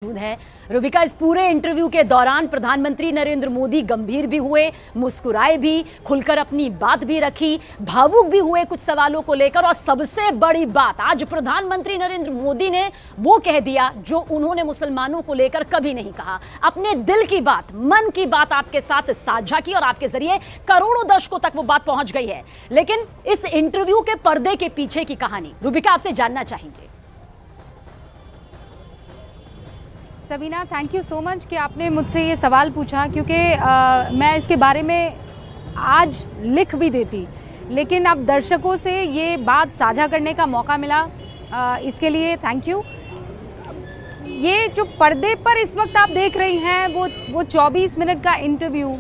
है रुबिका। इस पूरे इंटरव्यू के दौरान प्रधानमंत्री नरेंद्र मोदी गंभीर भी हुए, मुस्कुराए भी, खुलकर अपनी बात भी रखी, भावुक भी हुए कुछ सवालों को लेकर। और सबसे बड़ी बात, आज प्रधानमंत्री नरेंद्र मोदी ने वो कह दिया जो उन्होंने मुसलमानों को लेकर कभी नहीं कहा। अपने दिल की बात, मन की बात आपके साथ साझा की और आपके जरिए करोड़ों दर्शकों तक वो बात पहुंच गई है। लेकिन इस इंटरव्यू के पर्दे के पीछे की कहानी रुबिका आपसे जानना चाहेंगे। Sabina, thank you so much कि आपने मुझसे ये सवाल पूछा, क्योंकि मैं इसके बारे में आज लिख भी देती, लेकिन अब दर्शकों से ये बात साझा करने का मौका मिला, इसके लिए थैंक यू। ये जो पर्दे पर इस वक्त आप देख रही हैं वो 24 मिनट का इंटरव्यू।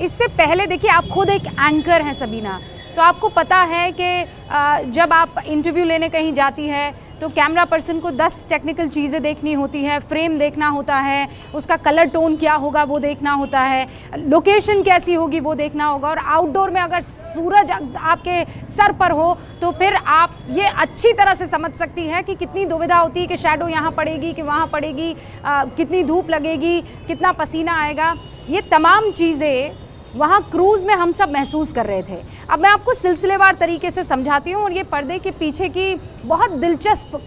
इससे पहले देखिए, आप खुद एक एंकर हैं सबीना, तो आपको पता है कि जब आप इंटरव्यू लेने कहीं जाती है तो कैमरा पर्सन को 10 टेक्निकल चीज़ें देखनी होती है, फ्रेम देखना होता है, उसका कलर टोन क्या होगा वो देखना होता है, लोकेशन कैसी होगी वो देखना होगा। और आउटडोर में अगर सूरज आपके सर पर हो तो फिर आप ये अच्छी तरह से समझ सकती हैं कि कितनी दुविधा होती है कि शैडो यहाँ पड़ेगी कि वहाँ पड़ेगी, कितनी धूप लगेगी, कितना पसीना आएगा। ये तमाम चीज़ें वहाँ क्रूज़ में हम सब महसूस कर रहे थे। अब मैं आपको सिलसिलेवार तरीके से समझाती हूँ और ये पर्दे के पीछे की बहुत दिलचस्प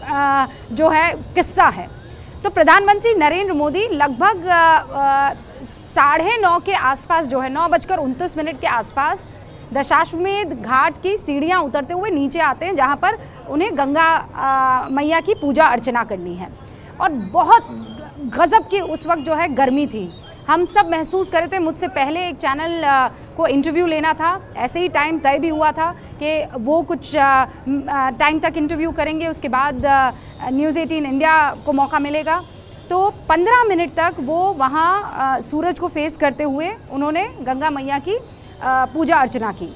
जो है किस्सा है। तो प्रधानमंत्री नरेंद्र मोदी लगभग 9:30 के आसपास जो है 9:29 के आसपास दशाश्वमेध घाट की सीढ़ियाँ उतरते हुए नीचे आते हैं, जहाँ पर उन्हें गंगा मैया की पूजा अर्चना करनी है। और बहुत गजब की उस वक्त जो है गर्मी थी। हम सब महसूस कर रहे थे। मुझसे पहले एक चैनल को इंटरव्यू लेना था, ऐसे ही टाइम तय भी हुआ था कि वो कुछ टाइम तक इंटरव्यू करेंगे, उसके बाद न्यूज़ 18 इंडिया को मौका मिलेगा। तो 15 मिनट तक वो वहाँ सूरज को फेस करते हुए उन्होंने गंगा मैया की पूजा अर्चना की।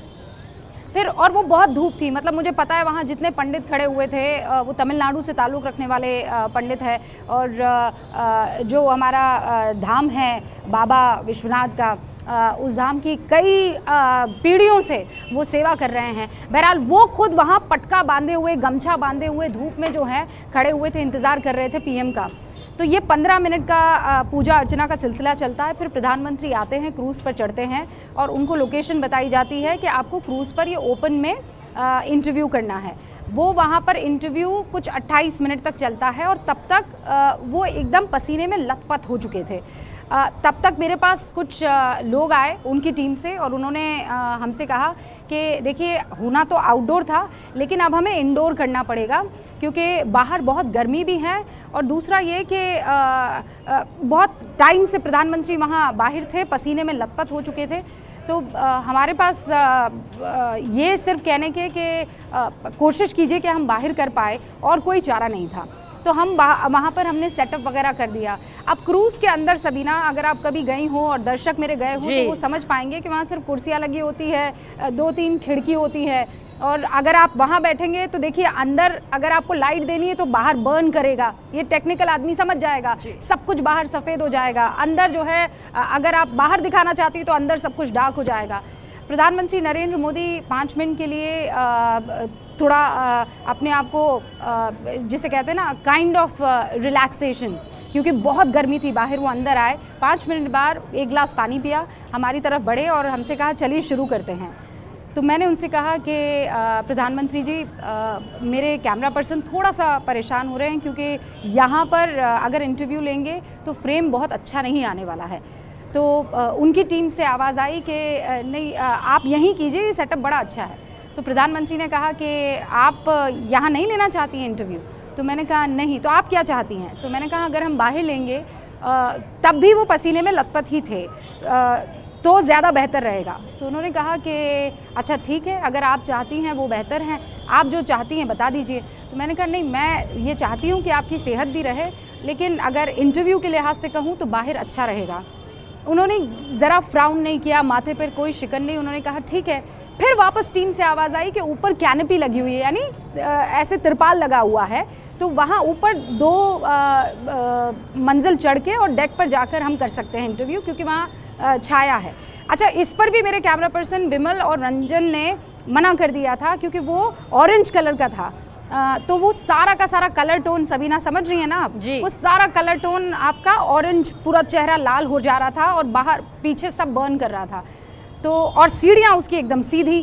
फिर और वो बहुत धूप थी, मतलब मुझे पता है वहाँ जितने पंडित खड़े हुए थे वो तमिलनाडु से ताल्लुक़ रखने वाले पंडित हैं, और जो हमारा धाम है बाबा विश्वनाथ का, उस धाम की कई पीढ़ियों से वो सेवा कर रहे हैं। बहरहाल वो खुद वहाँ पटका बांधे हुए, गमछा बांधे हुए धूप में जो है खड़े हुए थे, इंतज़ार कर रहे थे पीएम का। तो ये 15 मिनट का पूजा अर्चना का सिलसिला चलता है। फिर प्रधानमंत्री आते हैं, क्रूज़ पर चढ़ते हैं और उनको लोकेशन बताई जाती है कि आपको क्रूज़ पर ये ओपन में इंटरव्यू करना है। वो वहाँ पर इंटरव्यू कुछ 28 मिनट तक चलता है और तब तक वो एकदम पसीने में लथपथ हो चुके थे। तब तक मेरे पास कुछ लोग आए उनकी टीम से और उन्होंने हमसे कहा कि देखिए, होना तो आउटडोर था लेकिन अब हमें इंडोर करना पड़ेगा, क्योंकि बाहर बहुत गर्मी भी है और दूसरा ये कि बहुत टाइम से प्रधानमंत्री वहाँ बाहर थे, पसीने में लथपथ हो चुके थे। तो हमारे पास ये सिर्फ कहने के कि कोशिश कीजिए कि हम बाहर कर पाए, और कोई चारा नहीं था। तो हम वहाँ पर हमने सेटअप वगैरह कर दिया। अब क्रूज़ के अंदर सबीना, अगर आप कभी गई हो और दर्शक मेरे गए हो तो वो समझ पाएंगे कि वहाँ सिर्फ कुर्सियाँ लगी होती है, 2-3 खिड़की होती है, और अगर आप वहाँ बैठेंगे तो देखिए अंदर अगर आपको लाइट देनी है तो बाहर बर्न करेगा, ये टेक्निकल आदमी समझ जाएगा। सब कुछ बाहर सफ़ेद हो जाएगा, अंदर जो है अगर आप बाहर दिखाना चाहती है तो अंदर सब कुछ डार्क हो जाएगा। प्रधानमंत्री नरेंद्र मोदी 5 मिनट के लिए थोड़ा अपने आप को जिसे कहते हैं ना काइंड ऑफ रिलैक्सेशन, क्योंकि बहुत गर्मी थी बाहर, वो अंदर आए, 5 मिनट बाद एक गिलास पानी पिया, हमारी तरफ बढ़े और हमसे कहा चलिए शुरू करते हैं। तो मैंने उनसे कहा कि प्रधानमंत्री जी, मेरे कैमरा पर्सन थोड़ा सा परेशान हो रहे हैं, क्योंकि यहाँ पर अगर इंटरव्यू लेंगे तो फ्रेम बहुत अच्छा नहीं आने वाला है। तो उनकी टीम से आवाज़ आई कि नहीं, आप यहीं कीजिए, सेटअप बड़ा अच्छा है। तो प्रधानमंत्री ने कहा कि आप यहाँ नहीं लेना चाहती हैं इंटरव्यू? तो मैंने कहा नहीं। तो आप क्या चाहती हैं? तो मैंने कहा अगर हम बाहर लेंगे तब भी वो पसीने में लथपथ ही थे तो ज़्यादा बेहतर रहेगा। तो उन्होंने कहा कि अच्छा ठीक है, अगर आप चाहती हैं वो बेहतर हैं, आप जो चाहती हैं बता दीजिए। तो मैंने कहा नहीं, मैं ये चाहती हूँ कि आपकी सेहत भी रहे, लेकिन अगर इंटरव्यू के लिहाज से कहूँ तो बाहर अच्छा रहेगा। उन्होंने ज़रा फ्राउन नहीं किया, माथे पर कोई शिकन नहीं, उन्होंने कहा ठीक है। फिर वापस टीम से आवाज़ आई कि ऊपर कैनपी लगी हुई है, यानी ऐसे तिरपाल लगा हुआ है, तो वहाँ ऊपर 2 मंजिल चढ़ के और डेक पर जाकर हम कर सकते हैं इंटरव्यू, क्योंकि वहाँ छाया है। अच्छा, इस पर भी मेरे कैमरा पर्सन विमल और रंजन ने मना कर दिया था, क्योंकि वो ऑरेंज कलर का था तो वो सारा का सारा कलर टोन, सबीना समझ रही है ना आप जी। वो सारा कलर टोन आपका ऑरेंज, पूरा चेहरा लाल हो जा रहा था और बाहर पीछे सब बर्न कर रहा था। तो और सीढ़ियाँ उसकी एकदम सीधी।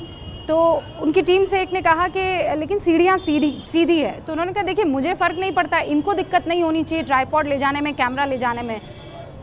तो उनकी टीम से एक ने कहा कि लेकिन सीढ़ियाँ सीधी है। तो उन्होंने कहा देखिए मुझे फ़र्क नहीं पड़ता, इनको दिक्कत नहीं होनी चाहिए ट्राइपॉड ले जाने में, कैमरा ले जाने में।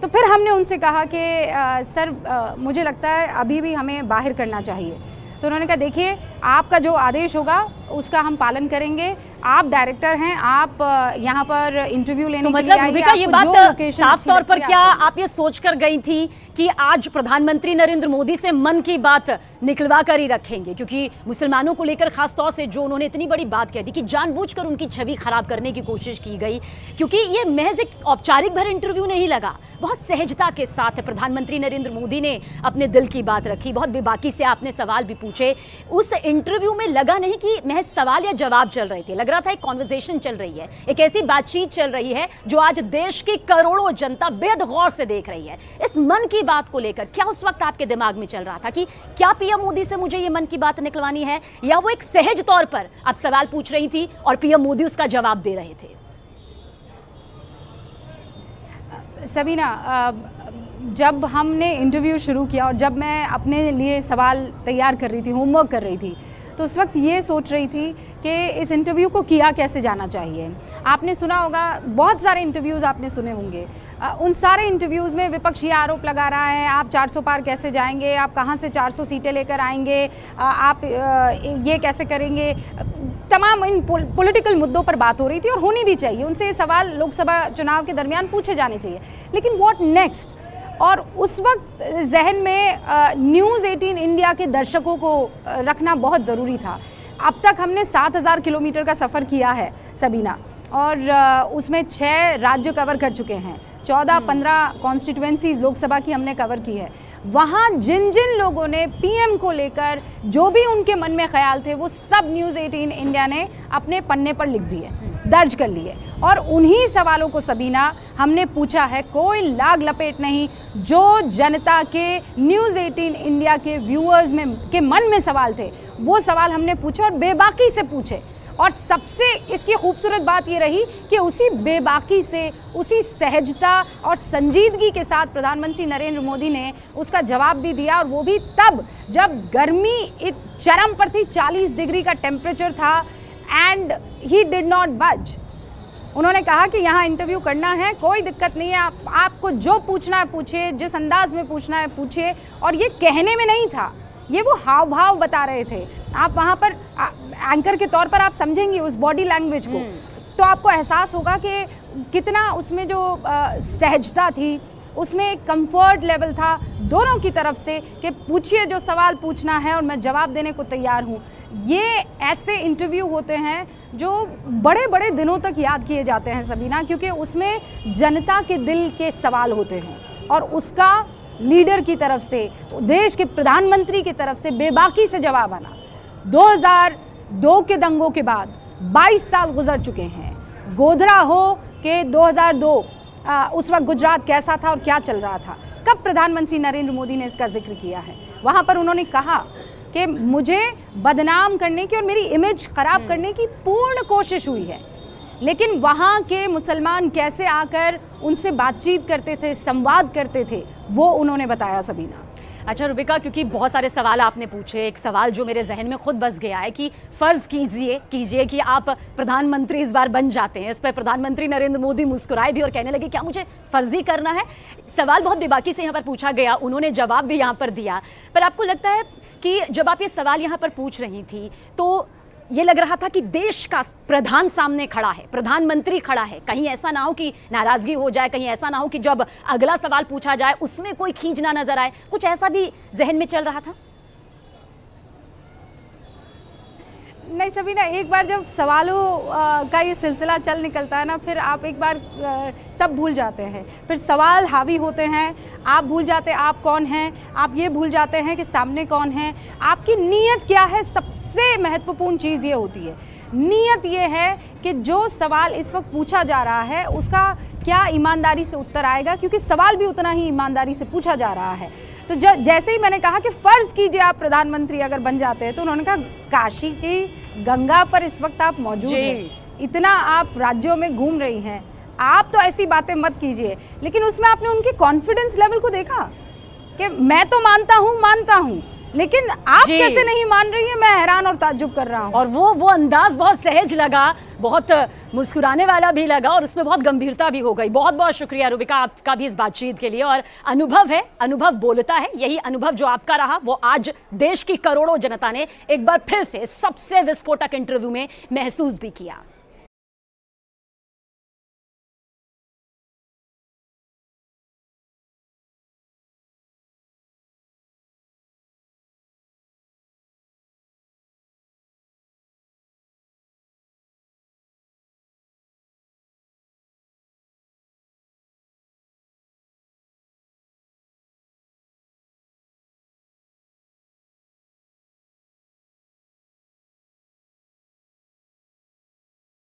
तो फिर हमने उनसे कहा कि सर मुझे लगता है अभी भी हमें बाहर करना चाहिए। तो उन्होंने कहा देखिए आपका जो आदेश होगा उसका हम पालन करेंगे, आप डायरेक्टर हैं, आप यहाँ पर इंटरव्यू लेने के लिए मतलब रूबिका ये बात साफ तौर पर क्या आप ये सोचकर गई थी कि आज प्रधानमंत्री नरेंद्र मोदी से मन की बात निकलवा कर ही रखेंगे, क्योंकि मुसलमानों को लेकर खास तौर से जो उन्होंने इतनी बड़ी बात कह दी कि जानबूझकर उनकी छवि खराब करने की कोशिश की गई, क्योंकि ये महज एक औपचारिक भर इंटरव्यू नहीं लगा, बहुत सहजता के साथ प्रधानमंत्री नरेंद्र मोदी ने अपने दिल की बात रखी, बहुत बेबाकी से आपने सवाल भी पूछे। उस इंटरव्यू में लगा नहीं कि महज सवाल या जवाब चल रहे थे, लग रहा था एक कॉन्वर्सेशन चल रही है, एक ऐसी बातचीत चल रही है जो आज देश की करोड़ों जनता बेहद गौर से देख रही है। इस मन की बात को लेकर क्या उस वक्त आपके दिमाग में चल रहा था कि क्या पीएम मोदी से मुझे ये मन की बात निकलवानी है, या वो एक सहज तौर पर आप सवाल पूछ रही थी और पीएम मोदी उसका जवाब दे रहे थे? सबीना, जब हमने इंटरव्यू शुरू किया और जब मैं अपने लिए सवाल तैयार कर रही थी, होमवर्क कर रही थी, तो उस वक्त ये सोच रही थी कि इस इंटरव्यू को किया कैसे जाना चाहिए। आपने सुना होगा, बहुत सारे इंटरव्यूज़ आपने सुने होंगे, उन सारे इंटरव्यूज़ में विपक्ष ये आरोप लगा रहा है आप 400 पार कैसे जाएंगे, आप कहाँ से 400 सीटें लेकर आएंगे, आप ये कैसे करेंगे। तमाम इन पॉलिटिकल मुद्दों पर बात हो रही थी और होनी भी चाहिए, उनसे ये सवाल लोकसभा चुनाव के दरमियान पूछे जाने चाहिए। लेकिन व्हाट नेक्स्ट? और उस वक्त जहन में न्यूज़ 18 इंडिया के दर्शकों को रखना बहुत ज़रूरी था। अब तक हमने 7000 किलोमीटर का सफ़र किया है सबीना, और उसमें 6 राज्य कवर कर चुके हैं, 14-15 कॉन्स्टिट्यूएंसीज लोकसभा की हमने कवर की है। वहाँ जिन जिन लोगों ने पीएम को लेकर जो भी उनके मन में ख्याल थे वो सब न्यूज़ 18 इंडिया ने अपने पन्ने पर लिख दिए, दर्ज कर लिए, और उन्हीं सवालों को सबीना हमने पूछा है। कोई लाग लपेट नहीं, जो जनता के न्यूज़ 18 इंडिया के व्यूअर्स में के मन में सवाल थे वो सवाल हमने पूछे और बेबाकी से पूछे। और सबसे इसकी खूबसूरत बात ये रही कि उसी बेबाकी से, उसी सहजता और संजीदगी के साथ प्रधानमंत्री नरेंद्र मोदी ने उसका जवाब भी दिया, और वो भी तब जब गर्मी चरम पर थी, 40 डिग्री का टेम्परेचर था, एंड ही डिड नॉट बज। उन्होंने कहा कि यहाँ इंटरव्यू करना है, कोई दिक्कत नहीं है, आपको जो पूछना है पूछिए, जिस अंदाज में पूछना है पूछिए। और ये कहने में नहीं था, ये वो हाव भाव बता रहे थे। आप वहाँ पर एंकर के तौर पर आप समझेंगे उस बॉडी लैंग्वेज को, तो आपको एहसास होगा कि कितना उसमें जो सहजता थी, उसमें एक कंफर्ट लेवल था दोनों की तरफ से कि पूछिए जो सवाल पूछना है और मैं जवाब देने को तैयार हूँ। ये ऐसे इंटरव्यू होते हैं जो बड़े बड़े दिनों तक याद किए जाते हैं सबीना, क्योंकि उसमें जनता के दिल के सवाल होते हैं और उसका लीडर की तरफ से, देश के प्रधानमंत्री की तरफ से बेबाकी से जवाब आना। 2002 के दंगों के बाद 22 साल गुजर चुके हैं। गोधरा हो कि 2002 उस वक्त गुजरात कैसा था और क्या चल रहा था, कब प्रधानमंत्री नरेंद्र मोदी ने इसका जिक्र किया है? वहाँ पर उन्होंने कहा कि मुझे बदनाम करने की और मेरी इमेज खराब करने की पूर्ण कोशिश हुई है, लेकिन वहाँ के मुसलमान कैसे आकर उनसे बातचीत करते थे, संवाद करते थे, वो उन्होंने बताया सबीना। अच्छा रूबिका, क्योंकि बहुत सारे सवाल आपने पूछे, एक सवाल जो मेरे जहन में खुद बस गया है कि फ़र्ज़ कीजिए कि आप प्रधानमंत्री इस बार बन जाते हैं। इस पर प्रधानमंत्री नरेंद्र मोदी मुस्कुराए भी और कहने लगे क्या मुझे फर्जी करना है? सवाल बहुत बेबाकी से यहाँ पर पूछा गया, उन्होंने जवाब भी यहाँ पर दिया। पर आपको लगता है कि जब आप ये सवाल यहाँ पर पूछ रही थी तो ये लग रहा था कि देश का प्रधान सामने खड़ा है, प्रधानमंत्री खड़ा है, कहीं ऐसा ना हो कि नाराज़गी हो जाए, कहीं ऐसा ना हो कि जब अगला सवाल पूछा जाए उसमें कोई खींच ना नजर आए, कुछ ऐसा भी जहन में चल रहा था? नहीं सबीना, एक बार जब सवालों का ये सिलसिला चल निकलता है ना, फिर आप एक बार सब भूल जाते हैं, फिर सवाल हावी होते हैं, आप भूल जाते हैं आप कौन हैं, आप ये भूल जाते हैं कि सामने कौन है, आपकी नीयत क्या है। सबसे महत्वपूर्ण चीज़ ये होती है, नीयत ये है कि जो सवाल इस वक्त पूछा जा रहा है उसका क्या ईमानदारी से उत्तर आएगा, क्योंकि सवाल भी उतना ही ईमानदारी से पूछा जा रहा है। तो जैसे ही मैंने कहा कि फर्ज कीजिए आप प्रधानमंत्री अगर बन जाते हैं, तो उन्होंने कहा काशी की गंगा पर इस वक्त आप मौजूद हैं, इतना आप राज्यों में घूम रही हैं, आप तो ऐसी बातें मत कीजिए। लेकिन उसमें आपने उनकी कॉन्फिडेंस लेवल को देखा कि मैं तो मानता हूं, लेकिन आप कैसे नहीं मान रही है, मैं हैरान और ताज्जुब कर रहा हूं। और वो अंदाज बहुत सहज लगा, बहुत मुस्कुराने वाला भी लगा और उसमें बहुत गंभीरता भी हो गई। बहुत बहुत शुक्रिया रूबिका आपका भी इस बातचीत के लिए। और अनुभव है, अनुभव बोलता है, यही अनुभव जो आपका रहा वो आज देश की करोड़ों जनता ने एक बार फिर से सबसे विस्फोटक इंटरव्यू में महसूस भी किया।